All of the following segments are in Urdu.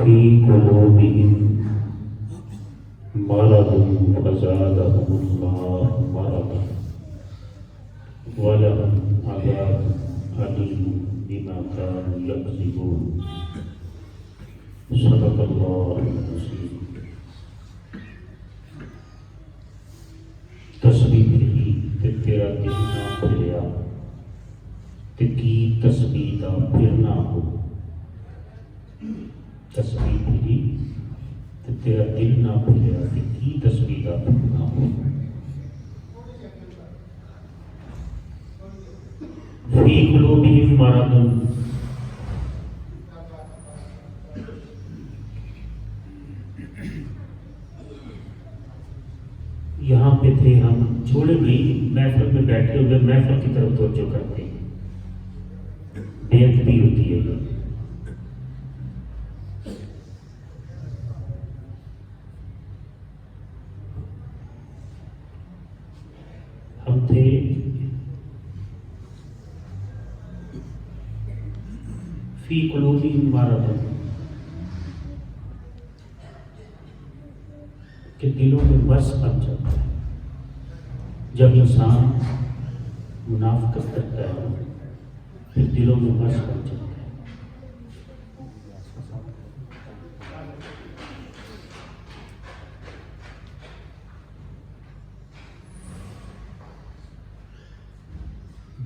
فی قلوبہم مرض فزادہم اللہ مرضا ولہم عذاب علیم بما كانوا یکذبون۔ صدق اللہ العظیم۔ تسبیح پڑھی تے تیرا دل نہ پھریا تے کی تسبیح دا پھر نہ ہو۔ تسبیح پڑھی تے تیرا دل نہ پھریا تے کی تسبیح دا پھر نہ ہو۔ فی قلوبہم مرض، یہاں پہ تھے ہم، چھوڑے نہیں، محفل میں بیٹھے ہوئے محفل کی طرف توجہ کرتے ہیں، بے ادبی ہوتی ہے یہ۔ ہم تھے فی قلوبہم مرض، کہ دلوں میں مرض بن جاتا ہے جب انسان منافقت کرتا ہے، پھر دلوں میں مرض بن جاتا ہے۔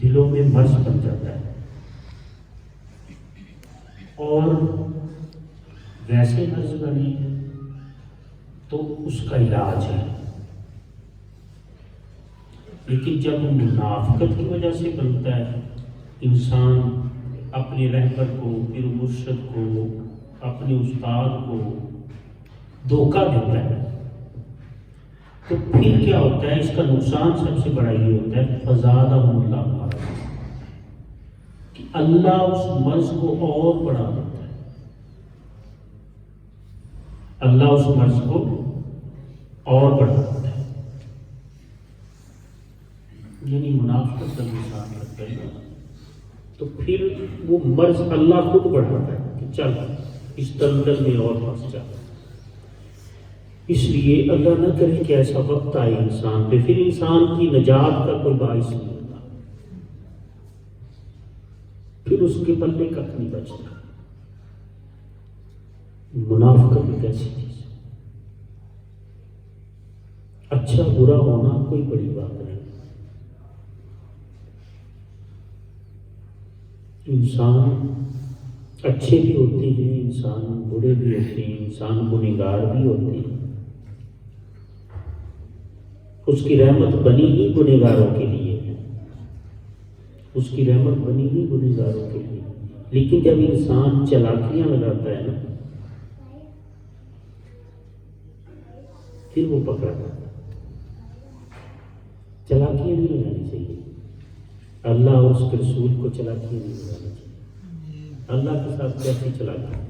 دلوں میں مرض بن جاتا ہے، اور ویسے مرض بنے تو اس کا علاج ہے، لیکن جب منافقت کی وجہ سے بنتا ہے، انسان اپنے رہبر کو، پیر مرشد کو، اپنے استاد کو دھوکہ دیتا ہے، تو پھر کیا ہوتا ہے؟ اس کا نقصان سب سے بڑا یہ ہوتا ہے فزادہم اللہ مرضا، کہ اللہ اس مرض کو اور بڑھا دیتا ہے۔ اللہ اس مرض کو اور بڑھا دیتا ہے، یعنی منافقت کا انسان کرتا ہے تو پھر وہ مرض اللہ خود بڑھاتا ہے کہ چل اس دلدل میں اور پھنس جا۔ اس لیے اللہ نہ کرے کہ ایسا وقت آئے انسان پہ، پھر انسان کی نجات کا کوئی باعث نہیں ہوتا، پھر اس کے پلے کک نہیں بچتا۔ منافقت ایک ایسی چیز ہے، اچھا برا ہونا کوئی بڑی بات نہیں، انسان اچھے بھی ہوتے ہیں، انسان برے بھی ہوتے ہیں، انسان گنہگار بھی ہوتے ہیں۔ اس کی رحمت بنی ہی گنہگاروں کے لیے ہے، اس کی رحمت بنی ہی گنہگاروں کے لیے، لیکن جب انسان چلاکیاں لگاتا ہے نا، پھر وہ پکڑا جاتا ہے۔ چلاکیاں نہیں لگانی چاہیے، اللہ اور اس کے رسول کو چلاکیاں نہیں لگانی چاہیے۔ اللہ کے ساتھ کیسی چلاکی؟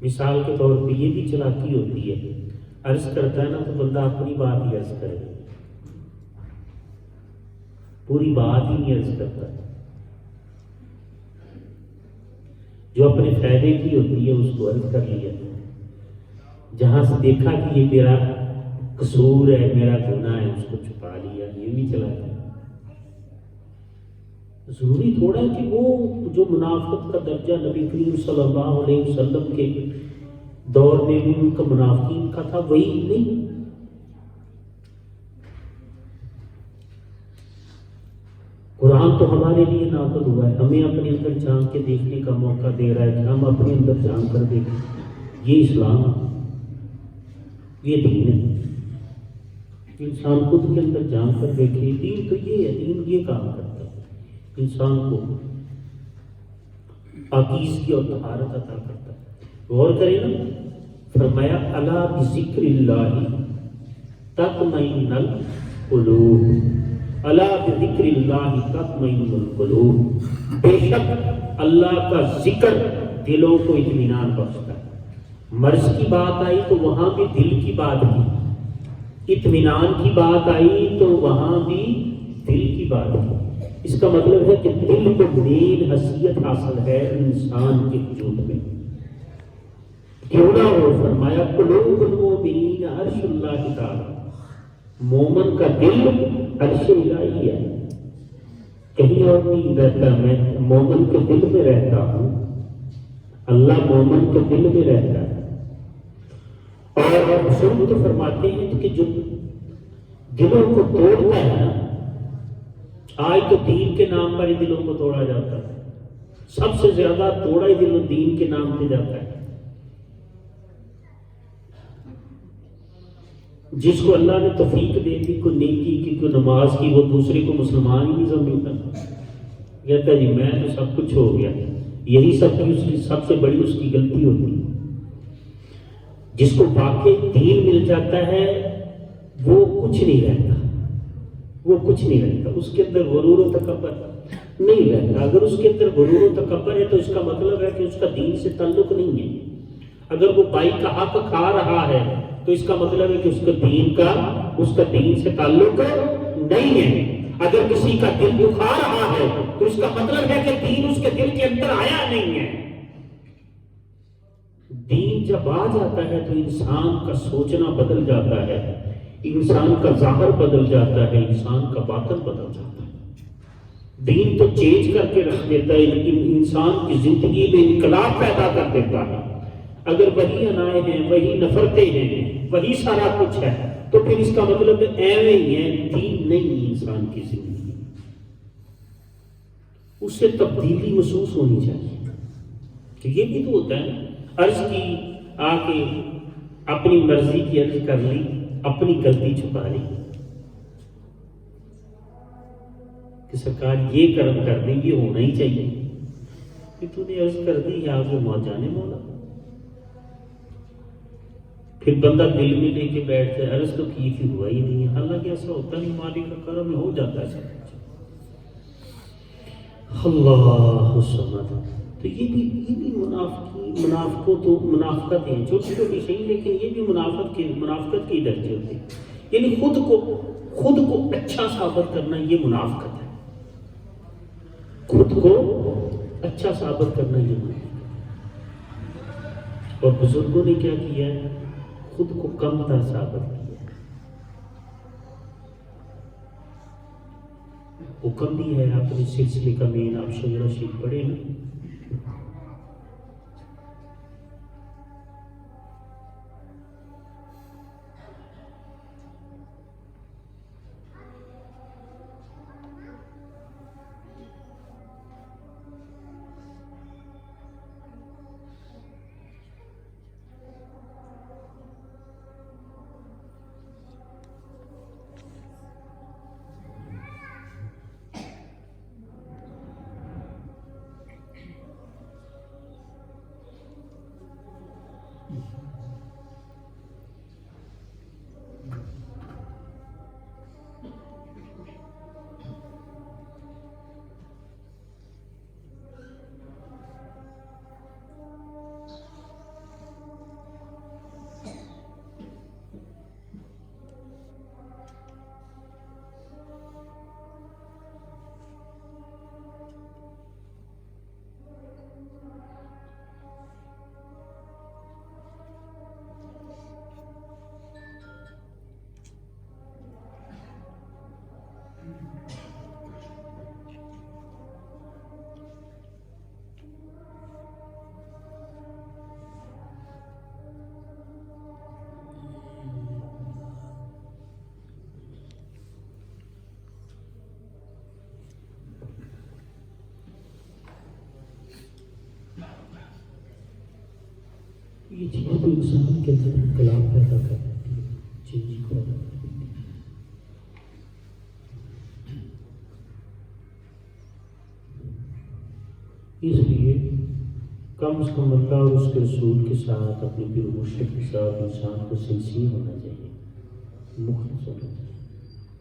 مثال کے طور پہ یہ بھی چلاکی ہوتی ہے، عرض کرتا ہے نا تو بندہ اپنی بات ہی عرض کرے، پوری بات ہی نہیں عرض کرتا، جو اپنے فائدے کی ہوتی ہے اس کو عرض کر لیا، جہاں سے دیکھا کہ یہ میرا قصور ہے، میرا گناہ ہے، اس کو چھپا لیا، یہ بھی چلا گیا۔ ضروری تھوڑا ہے کہ وہ جو منافقت کا درجہ نبی کریم صلی اللہ علیہ وسلم کے دور میں بھی ان کا منافقین کا تھا، وہی نہیں۔ قرآن تو ہمارے لیے نازل ہوا ہے، ہمیں اپنے اندر جھانک کے دیکھنے کا موقع دے رہا ہے کہ ہم اپنے اندر جھانک کر دیکھیں، یہ اسلام، یہ دین ہے۔ انسان خود کے اندر جھانک کر دیکھے، دین تو یہ ہے، دین یہ کام کرتا ہے، انسان کو پاکیزگی اور طہارت عطا کرتا ہے۔ غور کریں نا، فرمایا الا بذکر اللہ تطمئن القلوب، الا بذکر اللہ تطمئن القلوب، بے شک اللہ کا ذکر دلوں کو اطمینان بخشتا ہے۔ مرض کی بات آئی تو وہاں بھی دل کی بات کی، اطمینان کی بات آئی تو وہاں بھی دل کی بات کی۔ اس کا مطلب ہے کہ دل کو مین حیثیت حاصل ہے انسان کے وجود میں، کیوں نہ ہو؟ فرمایا قلوب المؤمنین عرش اللہ تعالی، مومن کا دل عرش الہی ہے، کہیں اور نہیں رہتا، میں مومن کے دل میں رہتا ہوں، اللہ مومن کے دل میں رہتا ہے۔ اور بزرگ تو فرماتے ہیں کہ جو دلوں کو توڑتا ہے نا، آج تو دین کے نام پر ہی دلوں کو توڑا جاتا ہے، سب سے زیادہ توڑا ہی دل دین کے نام پہ جاتا ہے۔ جس کو اللہ نے توفیق دے دی، کوئی نیکی کی، کوئی نماز کی، وہ دوسرے کو مسلمان ہی نہیں سمجھتا، کہتا جی میں تو سب کچھ ہو گیا، یہی سب سے بڑی اس کی غلطی ہوتی ہے۔ جس کو واقعی دین مل جاتا ہے وہ کچھ نہیں رہتا، وہ کچھ نہیں رہتا، اس کے اندر غرور و تکبر نہیں رہتا۔ اگر اس کے اندر غرور و تکبر ہے تو اس کا مطلب ہے کہ اس کا دین سے تعلق نہیں ہے۔ اگر وہ بھائی کا حق کھا رہا ہے تو اس کا مطلب ہے کہ اس کا دین سے تعلق نہیں ہے۔ اگر کسی کا دل دکھا رہا ہے تو اس کا مطلب ہے کہ دین اس کے دل کے اندر آیا نہیں ہے۔ دین جب آ جاتا ہے تو انسان کا سوچنا بدل جاتا ہے، انسان کا ظاہر بدل جاتا ہے، انسان کا باطن بدل جاتا ہے۔ دین تو چینج کر کے رکھ دیتا ہے، لیکن انسان کی زندگی میں انقلاب پیدا کر دیتا ہے۔ اگر وہی انائے ہیں، وہی نفرتیں ہیں، وہی سارا کچھ ہے تو پھر اس کا مطلب ایویں ہی ہے، دین نہیں انسان کی زندگی، اس سے تبدیلی محسوس ہونی چاہیے۔ تو یہ بھی تو ہوتا ہے نا، عرض کی آ کے اپنی مرضی کی عرض کر لی، اپنی غلطی چھپا لی کہ سرکار یہ کرم کر دیں، یہ ہونا ہی چاہیے، کہ تو نے عرض کر دی ہے آگے موجانے مولا۔ پھر بندہ دل میں لے کے بیٹھ جائے، عرض تو کی تھی ہوا ہی نہیں ہے، حالانکہ ایسا ہوتا نہیں، مالک کا کرم میں ہو جاتا ہے سب کچھ۔ اللہ الصمد۔ تو یہ بھی منافقت ہے، چھوٹی چھوٹی صحیح، لیکن یہ بھی منافقت کی درجے ہوتے ہیں، یعنی خود کو اچھا ثابت کرنا، یہ منافقت ہے، خود کو اچھا ثابت کرنا یہ منافقت ہے۔ اور بزرگوں نے کیا کیا ہے؟ خود کو کم تر ثابت کیا ہے۔ حکم بھی ہے اپنے سلسلے کا مین، آپ شجرہ شریف پڑھے نا، یہ چیزیں تو انسان کے اندر انقلاب پیدا کر دیتی ہے، چینج پیدا کر دیتی ہے۔ اس لیے کم از کم اللہ اور اس کے رسول کے ساتھ، اپنے پیر مرشد کے ساتھ انسان کو سنسیر ہونا چاہیے، مخلص ہونا چاہیے،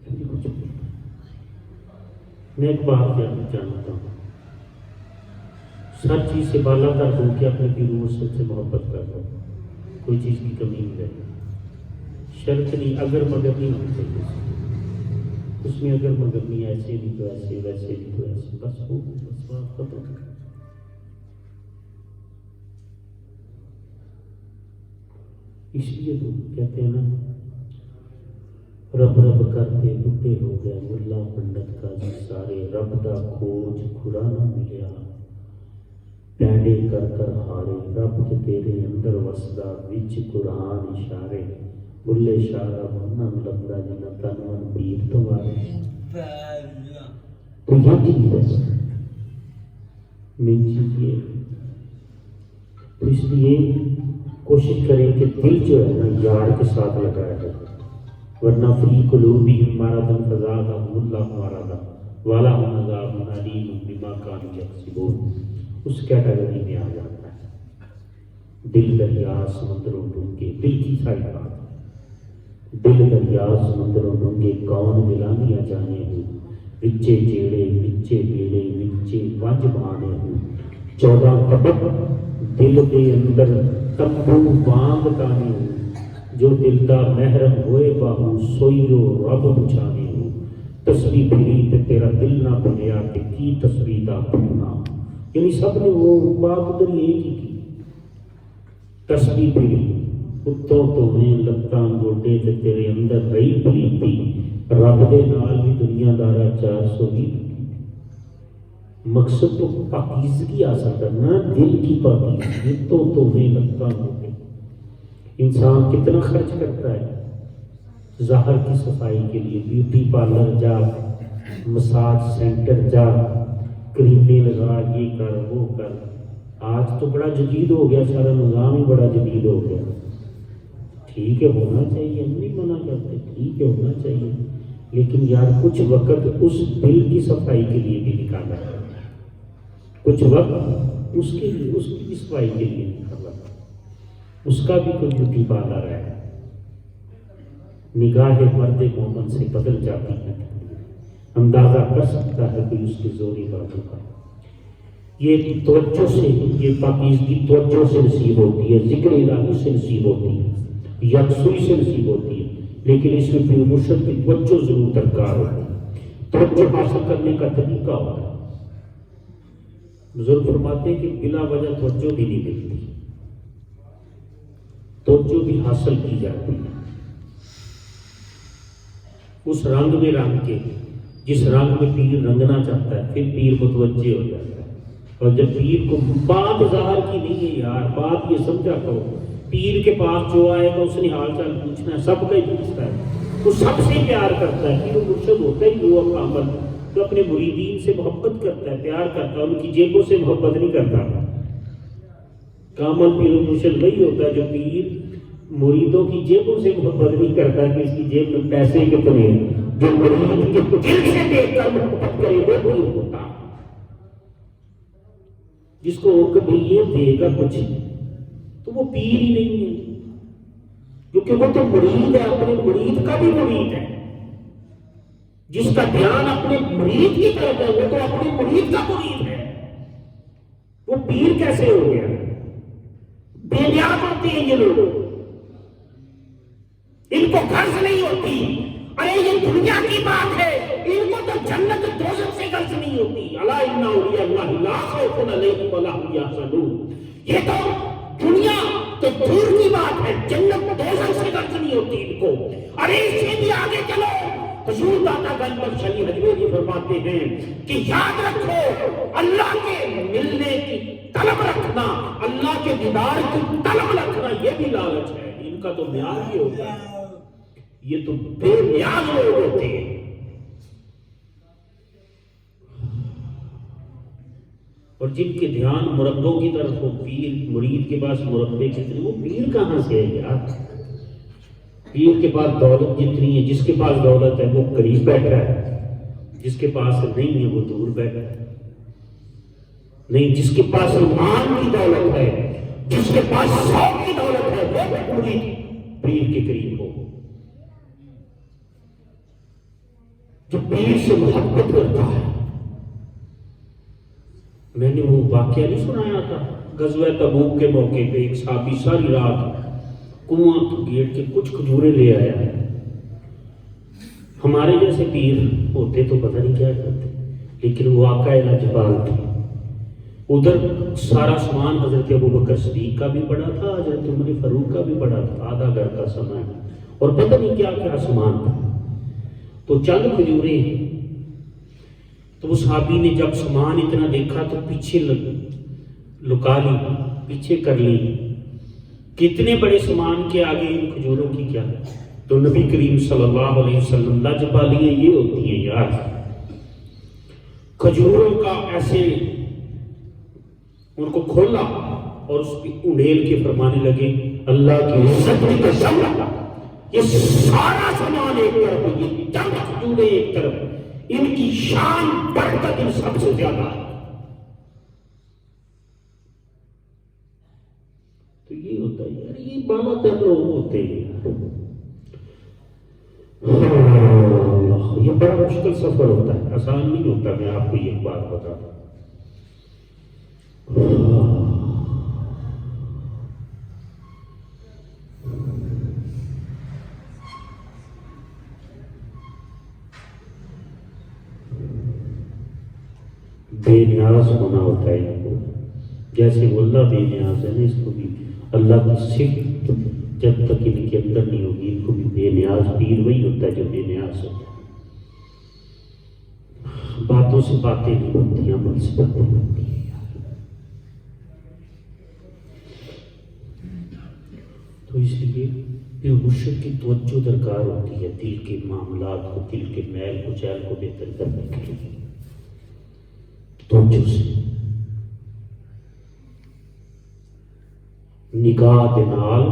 پھر کچھ بولتا ہے۔ میں ایک بات جانتا ہوں، ہر چیز سے بالا کر دوں کہ اپنے پیر مرشد سے محبت کر دوں، کوئی چیز کی کمی نہیں رہے، شرط نہیں، اگر مگر نہیں ہونا چاہیے، اس میں اگر مگر نہیں ایسے بھی تو ایسے، ویسے بھی تو ایسے، بس ہو بس بات ختم۔ اس لیے تو کہتے ہیں نا، رب رب کرتے بڈھے ہو گئے ملا پنڈت کا جی سارے، رب دا کھوج کھرا نہ ملیا، پینڈے کر کر ہارے، رب کے تیرے اندر وسدا وچ قرآن اشارے، بلے شاہ رب نہ لبدا جنا تن من پیر تمہارے۔ تو یہ چیز ہے، مین چیز یہ، تو اس لیے کوشش کریں کہ دل جو ہے نا یار کے ساتھ لگایا جائے، ورنہ فی قلوبہم مرض فزادہم اللہ مرضا ولہم عذاب علیم بما کانوا یکسبون، اس کیٹیگری میں آ جاتا ہے۔ دل دریا سمندروں ڈونگے، دل کی ساری بات، دل دریا سمندروں ڈونگے کون ملانیا جانے ہوں، وچے جیڑے وچے بیڑے وچے ونج بانے ہوں، 14 طبق دل دے اندر تمبو وانگ تانے ہوں، جو دل دا محرم ہوئے باہو سوئیو رب بچانے ہوں، تسبیح پھری تے تیرا دل نہ بنیا تے کی تسبیح دا بننا، یعنی سب نے وہ بات ادھر یہ کی تسبیح پھری اتوں تو میں لتاں گوڈے تے تیرے اندر رہی پلیتی، رب دے نال بھی دنیا دارا 420۔ مقصد تو پاکیزگی حاصل کرنا، دل کی پاکیزگی، تو میں لگتا ہوں۔ انسان کتنا خرچ کرتا ہے ظاہر کی صفائی کے لیے، بیوٹی پارلر جا، مساج سینٹر جا، کریمیں لگا، یہ کر وہ کر۔ آج تو بڑا جدید ہو گیا، سارا نظام ہی بڑا جدید ہو گیا۔ ٹھیک ہے ہونا چاہیے، ہم نہیں منع کرتے، ٹھیک ہے ہونا چاہیے، لیکن یار کچھ وقت اس دل کی صفائی کے لیے بھی نکالا ہے، کچھ وقت اس کے لیے، اس کی صفائی کے لیے نکالا، اس کا بھی کوئی بیوٹی پارلر ہے۔ نگاہ مرد مومن سے بدل جاتی ہے، اندازہ کر سکتا ہے کوئی اس کے زوری باتوں کا۔ یہ توجہ سے، یہ پاکیزگی توجہ سے نصیب ہوتی ہے، ذکر الہی سے نصیب ہوتی ہے، یکسوئی سے نصیب ہوتی ہے، لیکن اس میں پھر مرشد کی توجہ ضرور درکار ہوتی ہے۔ توجہ حاصل کرنے کا طریقہ ہوتا ہے۔ بزرگ فرماتے ہیں کہ بلا وجہ توجہ بھی نہیں ملتی، توجہ بھی حاصل کی جاتی ہے اس رنگ میں رنگ کے، جس رنگ میں پیر رنگنا چاہتا ہے، پھر پیر متوجہ ہو جاتا ہے۔ اور جب پیر کو بات ظاہر کی نہیں ہے یار، بات یہ سمجھا کرو، پیر کے پاس جو آئے گا اس نے حال چال پوچھنا ہے، سب کا ہی پوچھتا ہے، وہ سب سے پیار کرتا ہے، پیر مرشد ہوتا ہی وہ کامل تو اپنے مریدین سے محبت کرتا ہے، پیار کرتا ہے، ان کی جیبوں سے محبت نہیں کرتا۔ کامل پیر مرشد وہی ہوتا ہے جو پیر مریدوں کی جیبوں سے محبت نہیں کرتا کہ اس کی جیب میں پیسے کتنے ہیں، جو مرید کے دل سے دیکھ کر محبت کرے وہ پیر ہوتا، جس کو کبھی یہ دے گا کچھ تو وہ پیر ہی نہیں ہے، کیونکہ وہ تو مرید ہے، اپنے مرید کا بھی مرید ہے، جس کا دھیان اپنے مرید کی طرف ہے وہ تو اپنے مرید کا مرید ہے، وہ پیر کیسے ہو گیا؟ بے نیاز ہوتے ہیں یہ لوگ، ان کو غرض نہیں ہوتی، ارے یہ دنیا کی بات ہے، ان کو تو جنت دوزخ سے غرض نہیں ہوتی۔ الا ان اولیاء اللہ لا خوف علیہم ولا هم یحزنون، یہ تو دنیا تو دور کی بات ہے، جنت دوزخ سے غرض نہیں ہوتی ان کو۔ ارے اس سے بھی آگے چلو، حضور داتا گنج بخش علی حجویری فرماتے ہیں کہ یاد رکھو اللہ کے ملنے کی طلب رکھنا، اللہ کے دیدار کی طلب رکھنا، یہ بھی لالچ ہے، ان کا تو معیار ہی ہوتا ہے، یہ تو بے نیاز لوگ ہوتے ہیں۔ اور جن کے دھیان مربوں کی طرف ہو، پیر مرید کے پاس مربے کتنے، وہ پیر کہاں سے ہے یار؟ پیر کے پاس دولت جتنی ہے، جس کے پاس دولت ہے وہ قریب بیٹھا ہے، جس کے پاس نہیں ہے وہ دور بیٹھا ہے۔ نہیں، جس کے پاس ایمان کی دولت ہے، جس کے پاس شوق کی دولت ہے، وہ مرید پیر کے قریب ہو، جو پیر سے محبت کرتا ہے۔ میں نے وہ واقعہ نہیں سنایا تھا غزوہ تبوک کے موقع پہ، ایک صحابی ساری رات کنواں گیٹ کے کچھ کھجورے لے آیا ہے، ہمارے جیسے پیر ہوتے تو پتہ نہیں کیا کرتے، لیکن وہ آقا لاجوال تھے۔ ادھر سارا سامان حضرت ابوبکر صدیق کا بھی پڑا تھا، حضرت عمر فاروق کا بھی پڑا تھا، آدھا گھر کا سامان، اور پتہ نہیں کیا کیا سامان تھا۔ تو چند کھجوریں، تو وہ صحابی نے جب سامان اتنا دیکھا تو پیچھے لکا لی، پیچھے کر لی، کتنے بڑے سامان کے آگے ان کھجوروں کی کیا۔ تو نبی کریم صلی اللہ علیہ وسلم، لاجوالیاں یہ ہوتی ہیں یار، کھجوروں کا ایسے ان کو کھولا اور اس کی انڈیل کے فرمانے لگے اللہ کی عزت کی قسم، یہ سارا سامان ایک طرف، یہ چند کھجوریں ایک طرف، ان کی شان برکت ان سب سے زیادہ ہے۔ تو یہ ہوتا ہے یار، یہ بالا تر لوگ ہوتے ہیں یار، یہ بڑا مشکل سفر ہوتا ہے، آسان نہیں ہوتا۔ میں آپ کو ایک بات بتا دوں، بے نیاز ہونا ہوتا ہے ان کو، جیسے وہ اللہ بے نیاز ہے نا، اس کو بھی اللہ کی صفت جب تک ان کے اندر نہیں ہوگی، ان کو بھی بے نیاز پیر وہی ہوتا ہے جو بے نیاز ہوتا ہے۔ باتوں سے باتیں نہیں بنتی، عمل سے باتیں بنتی ہیں یار۔ تو اس لیے پھر مرشد کی توجہ درکار ہوتی ہے دل کے معاملات کو، دل کے میل کو چیل کو بہتر کرنے کے لیے، توجہ سے نگاہ دے نال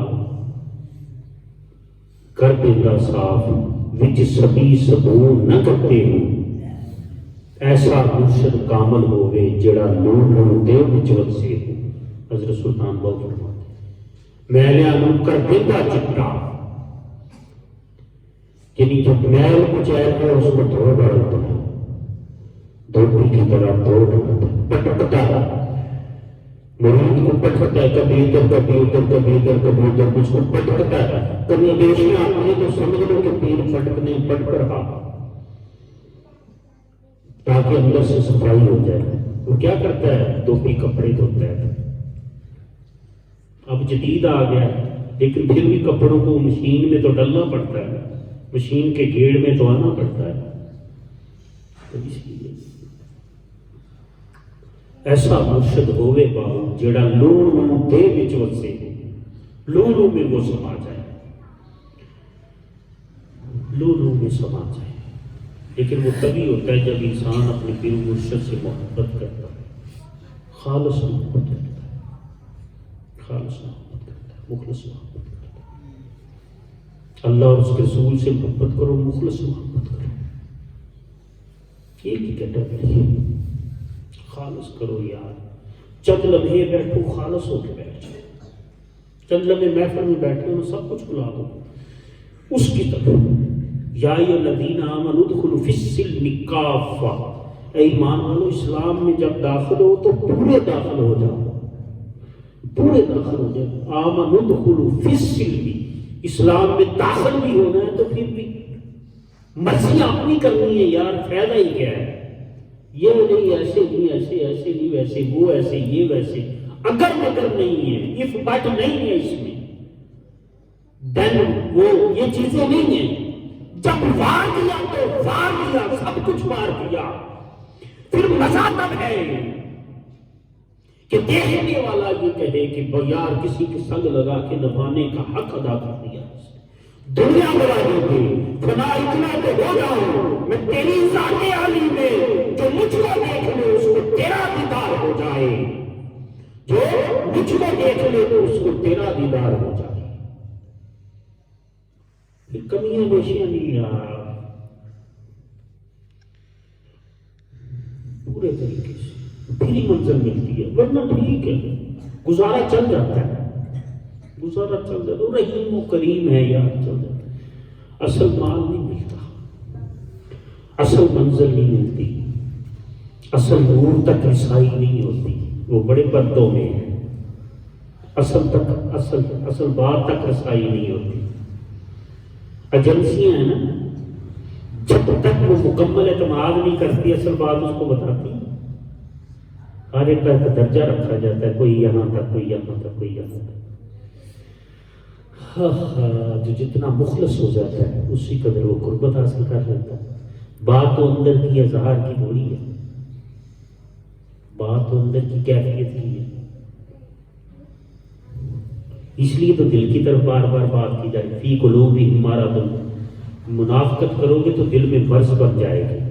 کر دینا صاف، وچ سبھی سبون نہ کرتے ہو، ایسا مرشد کامل ہوئے جڑا نور نور دے وچ وسے ہو۔ حضرت سلطان بہو فرماتے میلیاں نو کر دینا چٹا، یعنی جب میل کچیل ہے اس کو دھو ڈالتا ہے، دھوبی کی طرح دھو ڈالتا ہے، پٹکتا ہے، مرید کو پٹکتا ہے، کبھی ادھر کبھی ادھر کبھی ادھر کبھی ادھر، اس کو پٹکتا ہے، کبھی بیشیاں آتی ہیں تو سمجھ لو کہ پیر پٹکنے پٹ کر رہا، تاکہ اندر سے صفائی ہو جائے۔ وہ کیا کرتا ہے؟ دھوبی کپڑے دھوتا ہے۔ اب جدید آ گیا لیکن پھر بھی کپڑوں کو مشین میں تو ڈالنا پڑتا ہے، مشین کے گیڑ میں تو آنا پڑتا ہے۔ تو اس لیے ایسا مرشد ہوئے باہو جڑا لو دے وچ وسے، لو میں وہ سما جائے، لو میں سما جائے۔ لیکن وہ تبھی ہوتا ہے جب انسان اپنے پیر مرشد سے محبت کرتا ہے، خالص محبت کرتا ہے، خالص محبت کرتا ہے، مخلص محبت کرتا ہے۔ اللہ اور اس کے رسول سے محبت کرو، مخلص محبت کرو، ایک ہی کیٹیگری ہے، خالص کرو یار۔ چند لمحے بیٹھو، خالص ہو کے بیٹھ جاؤ، چند لمحے محفل میں بیٹھے ہو، سب کچھ بلا دو اس کی طرف۔ یا ایھا الذین آمنوا ادخلوا فی السلم کافہ، اے ایمان والو اسلام میں جب داخل ہو تو پورے داخل ہو جاؤ، پورے داخل ہو جاؤ۔ آمنوا ادخلوا فی السلم، اسلام میں داخل بھی ہونا ہے تو پھر بھی مرضی اپنی کرنی ہے یار، فائدہ ہی کیا ہے؟ یہ نہیں ایسے نہیں، ایسے ایسے نہیں، ویسے وہ ایسے یہ ویسے، اگر مگر نہیں ہے، اف بٹ نہیں ہے اس میں، دین وہ یہ چیزیں نہیں ہیں۔ جب وار دیا تو وار دیا، سب کچھ وار دیا، پھر مزہ تب ہے کہ دیکھنے والا یہ کہے کہ یار کسی کے سنگ لگا کے نبھانے کا حق ادا کر دیا۔ دنیا بڑا ہوگی، خدا اتنا تو ہو جاؤ میں تیری ذات عالی میں، جو مجھ کو دیکھ لے اس کو تیرا دیدار ہو جائے، جو مجھ کو دیکھ لے تو اس کو تیرا دیدار ہو جائے۔ یہ کمیاں بیشیاں نہیں یار، پورے طریقے سے پھر ہی منزل ملتی ہے، ورنہ ٹھیک ہے گزارا چل جاتا ہے، گزارا چل جاتا ہے، رحیم و کریم ہے یار، چل جاتا ہے۔ اصل مال نہیں ملتا، اصل منزل نہیں ملتی، اصل نور تک رسائی نہیں ہوتی، وہ بڑے پردوں میں ہے، اصل بات تک رسائی نہیں ہوتی۔ ایجنسیاں ہیں نا، جب تک وہ مکمل اعتماد نہیں کرتی اصل بات اس کو بتاتی، ہر ایک کا درجہ رکھا جاتا ہے، کوئی یہاں تک، کوئی یہاں تک، کوئی یہاں تک۔ جو جتنا مخلص ہو جاتا ہے اسی قدر وہ قربت حاصل کر لیتا ہے۔ بات تو اندر کی اظہار کی تھوڑی ہے، بات تو اندر کی کیفیت کی ہے۔ اس لیے تو دل کی طرف بار بار بات کی جائے، فی قلوبہم مرض، منافقت کرو گے تو دل میں مرض بن جائے گا،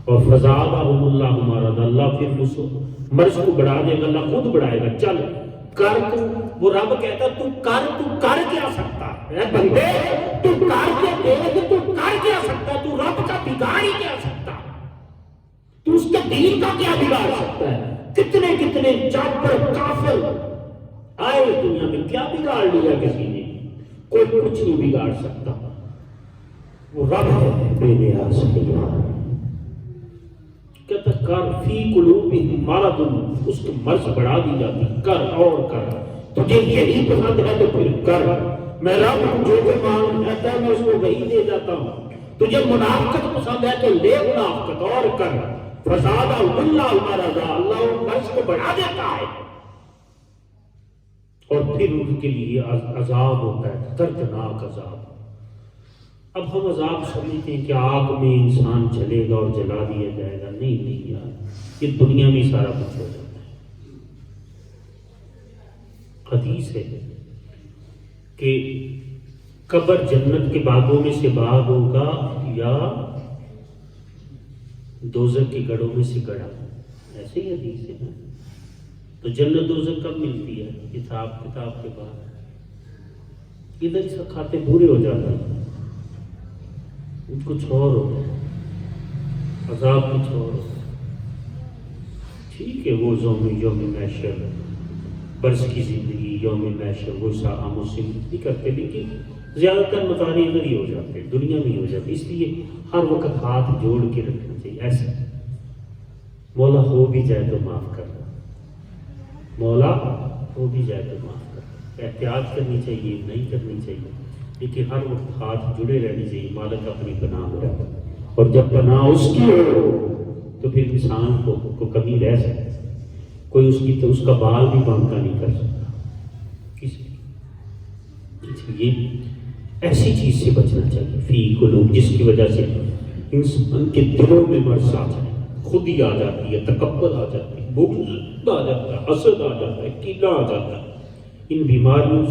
اور فزادہم اللہ مرض، اللہ پھر اس مرض کو بڑھا دے گا، اللہ خود بڑھائے گا۔ چل کر تو، وہ رب کہتا تو کر کیا سکتا ہے بندے، تو کر کے دیکھ، تو کر کیا سکتا ہے، تو رب کا بگاڑ ہی کیا سکتا ہے، تو اس کے دین کا کیا بگاڑ سکتا ہے؟ کتنے کتنے جابر کافر آئے دنیا میں، کیا بگاڑ لیا کسی نے؟ کوئی کچھ نہیں بگاڑ سکتا، وہ رب ہے بے نیاز ہے۔ کہتا کر فی قلوبہم مرض، اس کی مرض بڑھا دی جاتی، کر اور کر، تجھے یہی پسند ہے تو پھر کر، میں رب جو بھی مانگ کہتا ہے میں اس کو وہی دے جاتا ہوں۔ تجھے منافقت پسند ہے تو لے منافقت اور کر، فزادہم اللہ مرضا، اللہ ان مرض کو بڑھا دیتا ہے، اور پھر ان کے لیے عذاب ہوتا ہے، دردناک عذاب۔ اب ہم عذاب سمجھتے ہیں کہ آگ میں انسان جلے گا اور جلا دیا جائے گا، نہیں یار، یہ دنیا میں سارا کچھ ہو جاتا ہے۔ حدیث ہے کہ قبر جنت کے باغوں میں سے باغ ہوگا یا دوزخ کی گڑھوں میں سے گڑھا، ایسے ہی حدیث ہے نا۔ تو جنت دوزخ کب ملتی ہے؟ حساب کتاب کے بعد۔ ادھر سے کھاتے بورے ہو جاتے ہیں، کچھ اور ہوتا ہے، عذاب کچھ اور ہوتا ہے۔ ٹھیک ہے، وہ یوم محشر، برس کی زندگی، یوم محشر، وہ ساہم و سم نہیں کرتے، لیکن زیادہ تر مطالعے ادھر ہی ہو جاتے ہیں، دنیا میں ہی ہو جاتے ہیں۔ اس لیے ہر وقت ہاتھ جوڑ کے رکھنا چاہیے، ایسے مولا ہو بھی جائے تو معاف کرنا، مولا ہو بھی جائے تو معاف کرنا، احتیاط کرنی چاہیے، نہیں کرنی چاہیے، لیکن ہر وقت ہاتھ جڑے رہنے چاہیے، مالک اپنی پناہ میں رہتا، اور جب پناہ اس کی ہو تو پھر انسان کو کمی رہ سکتا، کوئی اس کی تو اس کا بال بھی بانکا نہیں کر سکتا کسی۔ یہ ایسی چیز سے بچنا چاہیے، فی قلوب، جس کی وجہ سے انسان کے دلوں میں مرض آ جائے، خودی آ جاتی ہے، تکبر آ جاتی ہے، بغض آ جاتا ہے، حسد آ جاتا ہے، کینہ آ جاتا ہے۔ ان بیماریوں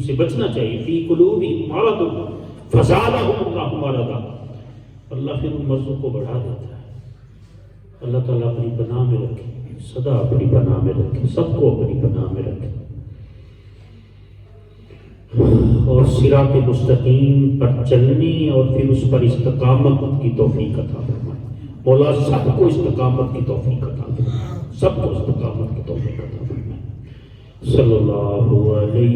سے بچنا چاہیے۔ فی قلوبہم مرض فزادہم اللہ مرضا، اللہ پھر ان مرضوں کو بڑھا دیتا ہے۔ اللہ تعالیٰ اپنی پناہ میں رکھے، سدا اپنی پناہ میں رکھے، سب کو اپنی پناہ میں رکھے، اور صراط مستقیم پر چلنے اور پھر اس پر استقامت کی توفیق عطا فرمائے۔ مولا سب کو استقامت کی توفیق عطا فرمائے، سب کو استقامت کی توفیق عطا فرمائے۔ صلی اللہ علیہ